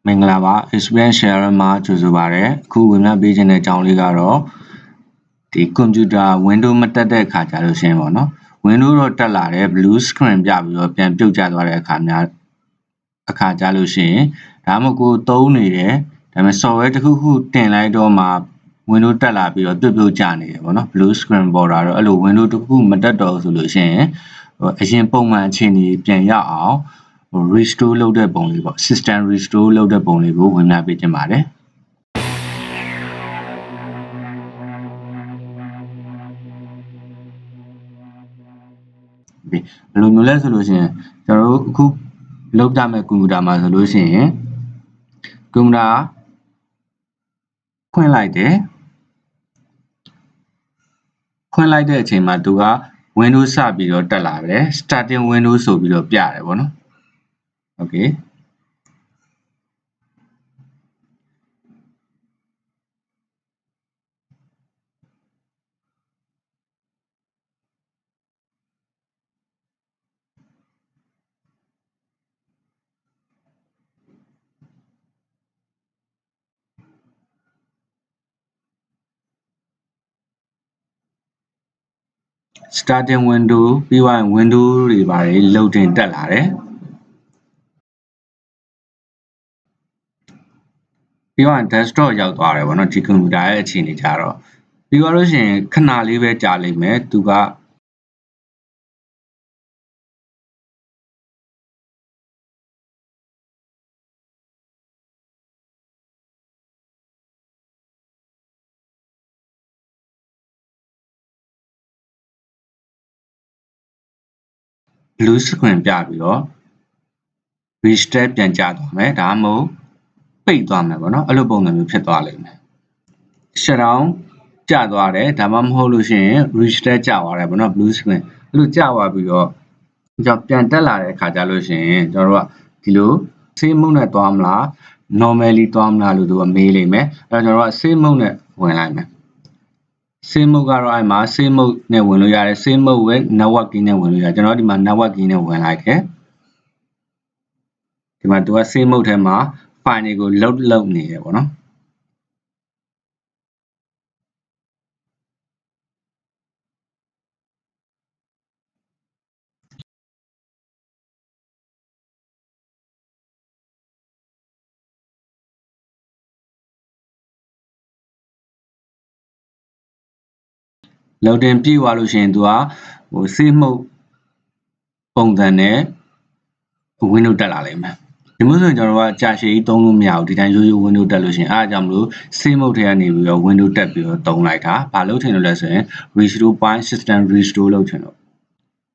မင်္ဂလာပါ experience share မှာကြိုဆိုပါရစေအခုဝင်ပြပေးခြင်းတဲ့အကြောင်းလေးကတော့ဒီ computer window မတက်တဲ့အခါကြလို့ရှင်းပေါ့နော် window တော့တက်လာတယ် blue screen ပြပြီးတော့ပြန်ပြုတ်ကျသွားတဲ့အခါကြလို့ရှင်းဒါမှမဟုတ်ကိုသုံးနေတယ်ဒါပေမဲ့ software တစ်ခုခုတင်လိုက်တော့မှ window တက်လာပြီးတော့ပြုတ်ကျနေတယ်ပေါ့နော် blue screen ပေါ်တာတော့အဲ့လို window တစ်ခုမတက်တော့ဆိုလို့ရှင်းအရင်ပုံမှန်အခြေအနေပြန်ရအောင် restore လုပ်တဲ့ပုံလေးပေါ့ system restore လုပ်တဲ့ပုံလေးကိုဝင်ပြပေးခြင်းပါတယ်ဘယ်လိုမျိုးလဲဆိုလို့ရှိရင်ကျွန်တော်တို့အခုလုပ်တာမဲ့ကွန်ပျူတာမှာဆိုလို့ရှိရင်ကွန်ပျူတာဖွင့်လိုက်တယ်ဖွင့်လိုက်တဲ့အချိန်မှာသူက Windows စပြီးတော့တက်လာတယ် starting Windows ဆိုပြီးတော့ပြတယ်ပေါ့နော် Okay starting window ပြီးသွားရင် window တွေပါတယ် loading တက်လာတယ်ပြီးတော့ desktop ရောက်သွားတယ်ဗောနော်ဒီကွန်ပျူတာရဲ့အခြေအနေကြတော့ပြီးတော့လို့ရှိရင်ခဏလေးပဲကြာလိမ့်မယ်သူကblue screen ပြပြီးတော့ restart ပြန်ကျသွားမယ်ဒါမှမဟုတ်ပိတ်သွားမယ်ပေါ့နော်အဲ့လိုပုံစံမျိုးဖြစ်သွားလိမ့်မယ် shutdown ကျသွားတယ်ဒါမှမဟုတ်လို့ရှိရင် restart ကျသွားတယ်ပေါ့နော် blue screen အဲ့လိုကျသွားပြီးတော့ကြောင့်ပြန်တက်လာတဲ့အခါကျလို့ရှိရင်ကျွန်တော်တို့ကဒီလို save mode နဲ့သွားမလား normally သွားမလားလို့သူကမေးလိမ့်မယ်အဲ့တော့ကျွန်တော်တို့က save mode နဲ့ဝင်လိုက်မယ် save mode ကတော့အဲ့မှာ save mode နဲ့ဝင်လို့ရတယ် save mode with network key နဲ့ဝင်လို့ရတယ်ကျွန်တော်ဒီမှာ network key နဲ့ဝင်လိုက်တယ်ဒီမှာသူက save mode ထဲမှာ file တွေကို load လုပ်နေတယ်ပေါ့နော်loading ပြည့်သွားလို့ရှိရင်သူကsave mode ပုံစံနဲ့ window တက်လာလိမ့်မယ်ဒီမျိုးဆိုရင်ကျွန်တော်တို့ကကြာရှည်ကြီးသုံးလို့မရဘူးဒီတိုင်းရိုးရိုး window တက်လို့ရှိရင်အားကြောင့်မလို့ save mode ထဲကနေပြီးတော့ window တက်ပြီးတော့သုံးလိုက်တာဘာလို့ထင်လို့လဲဆိုရင် restore point system restore လုပ်ချင်လို့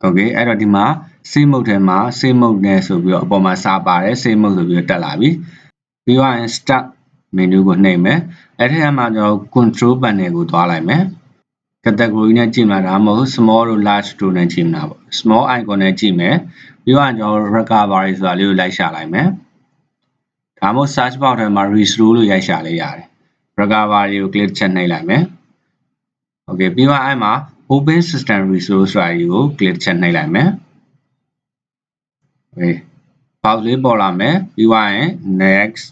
okay အဲ့တော့ဒီမှာ save mode ထဲမှာ save mode နဲ့ဆိုပြီးတော့အပေါ်မှာစာပါတယ် save mode ဆိုပြီးတော့တက်လာပြီပြီးတော့ start menu ကိုနှိပ်မယ်အဲ့ဒီမှာကျွန်တော် control panel ကိုသွားလိုက်မယ် category နဲ့ကြည့်မှာဒါမှမဟုတ် small တို့ large တို့နဲ့ကြည့်မှာပေါ့ small icon နဲ့ကြည့်မယ်ပြီးတော့ကျွန်တော် recovery ဆိုတာလေးကိုလိုက်ရှာလိုက်မယ်ဒါမှမဟုတ် search box ထဲမှာ restore လို့ရိုက်ရှာလေးရတယ် recovery ကို click ချက်နှိပ်လိုက်မယ် okay ပြီးတော့အဲ့မှာ open system resource ဆိုတာကြီးကို click ချက်နှိပ်လိုက်မယ် okay pause လေးပေါ်လာမယ်ပြီးတော့ရင် next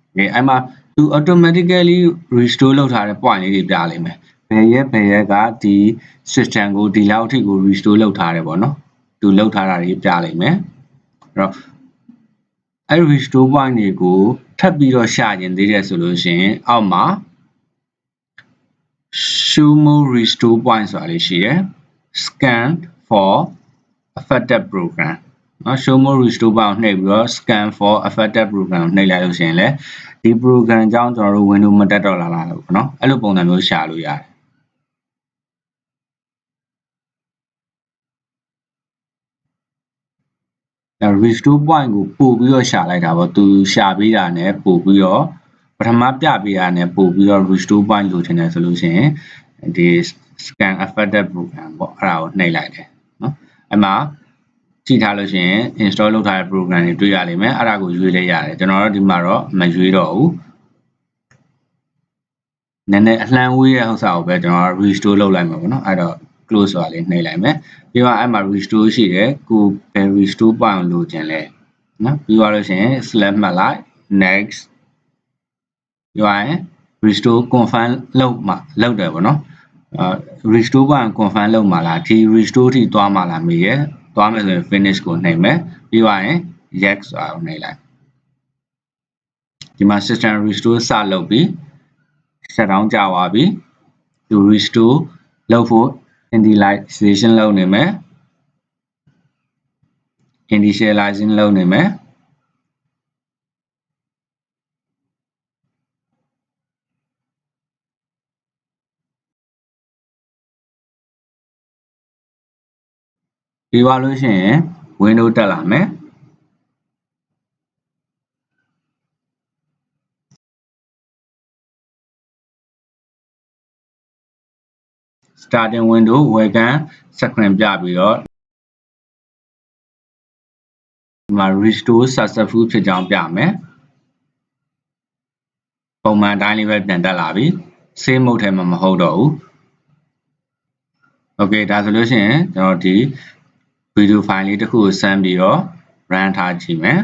okay အဲ့မှာသူ automatically restore လုပ်ထားတဲ့ point လေးတွေပြလိမ့်မယ်ဘယ်ရက်ကဒီ system ကိုဒီလောက်အထိကို restore လုပ်ထားတယ်ပေါ့နော်သူလုပ်ထားတာတွေပြလိမ့်မယ်အဲ့တော့အဲ့ restore point တွေကိုထပ်ပြီးတော့ရှာကျင်သေးတယ်ဆိုလို့ရှိရင်အောက်မှာ show more restore point ဆိုတာလေးရှိရယ် scan for affected program နော် show more restore point ကိုနှိပ်ပြီးတော့ scan for affected program ကိုနှိပ်လိုက်လို့ရှိရင်လည်းဒီ program အကြောင်းကျွန်တော်တို့ window မတက်တော့လာလို့ပေါ့နော်အဲ့လိုပုံစံမျိုးရှာလို့ရတယ်restore point ကိုပို့ပြီးတော့ရှာလိုက်တာပေါ့သူရှာပေးတာ ਨੇ ပို့ပြီးတော့ပထမပြပေးတာ ਨੇ ပို့ပြီးတော့ restore point လိုချင်တယ်ဆိုလို့ရှိရင်ဒီ scan affected program ပေါ့အဲ့ဒါကိုနှိပ်လိုက်တယ်နော်အဲ့မှာကြည့်ထားလို့ရှိရင် install လုပ်ထားတဲ့ program တွေတွေ့ရလိမ့်မယ်အဲ့ဒါကိုရွေးလိုက်ရတယ်ကျွန်တော်တို့ဒီမှာတော့မရွေးတော့ဘူးနည်းနည်းအလှမ်းဝေးတဲ့ဥစ္စာကိုပဲကျွန်တော် restore လုပ်လိုက်မှာပေါ့နော်အဲ့တော့ close ဆိုတာလေးနှိပ်လိုက်မယ်ပြီးတော့အဲ့မှာ restore ရှိတယ်ကိုဘယ် restore point လိုချင်လဲ နော်ပြီးသွားလို့ရှိရင် slash မှတ်လိုက် next ပြီးသွားရင် restore confirm လုပ်တယ်ပေါ့နော်restore က confirm လုပ်မှာလားဒီ restore ထိသွားမှာလားမေးရသွားမယ်ဆိုရင် finish ကိုနှိပ်မယ်ပြီးသွားရင် yes ဆိုတာကိုနှိပ်လိုက်ဒီမှာ system restore စလုပ်ပြီး shut down ကြသွားပြီဒီ restore လုပ်ဖို့ initialization လုပ်နေမယ် initialization လုပ်နေမယ်ပြီးသွားလို့ရှိရင် window တက်လာမယ်starting window welcome screen ပြပြီးတော့ဒီမှာ restore successful ဖြစ်ကြောင်းပြမယ်ပုံမှန်အတိုင်းလေးပဲပြန်တက်လာပြီ save mode ထဲမှာမဟုတ်တော့ဘူး okay ဒါဆိုလို့ရှိရင်ကျွန်တော်ဒီ video file လေးတစ်ခုကိုဆမ်းပြီးတော့ run ထားကြည့်မယ်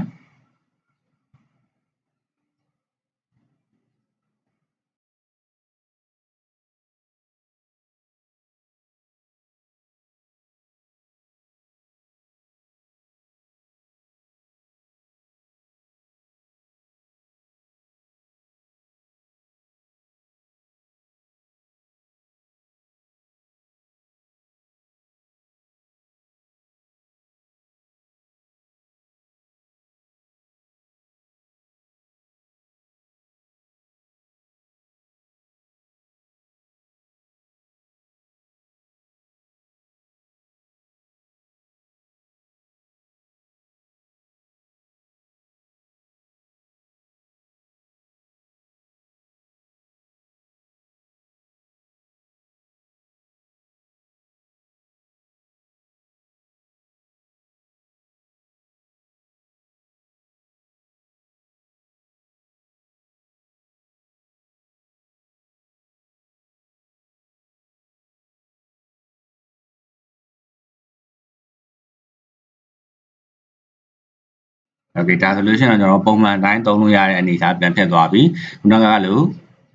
โอเคဒါဆိုလို့ရှိရင်ကျွန်တော်ပုံမှန်အတိုင်းသုံးလို့ရတဲ့အနေအထားပြန်ဖြစ်သွားပြီခုနကလို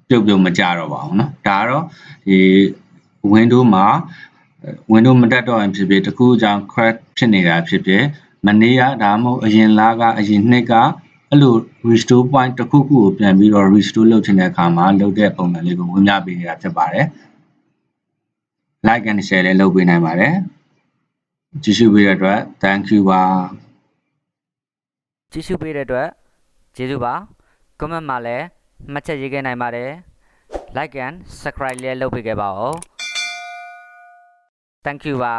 ပြုတ်မကြတော့ပါဘူးเนาะဒါကတော့ဒီ window မှာ window မတက်တော့ရင်ဖြစ်ဖြစ်တခုကြောင့် crash ဖြစ်နေတာဖြစ်ဖြစ်မနေ့ကဒါမှမဟုတ်အရင်လကအရင်နှစ်ကအဲ့လို restore point တစ်ခုခုကိုပြန်ပြီးတော့ restore လုပ်ချင်တဲ့အခါမှာလုပ်တဲ့ပုံစံလေးကိုဝင်ပြပေးနေတာဖြစ်ပါတယ် like and share လေးလုပ်ပေးနိုင်ပါတယ်ကြည့်ရှုပေးတဲ့အတွက် thank you ပါကြည့်ရှုပေးတဲ့အတွက်ကျေးဇူးပါ comment မှာလည်းမှတ်ချက်ရေးခဲ့နိုင်ပါတယ် like and subscribe လည်းလုပ်ပေးခဲ့ပါဦး thank you ပါ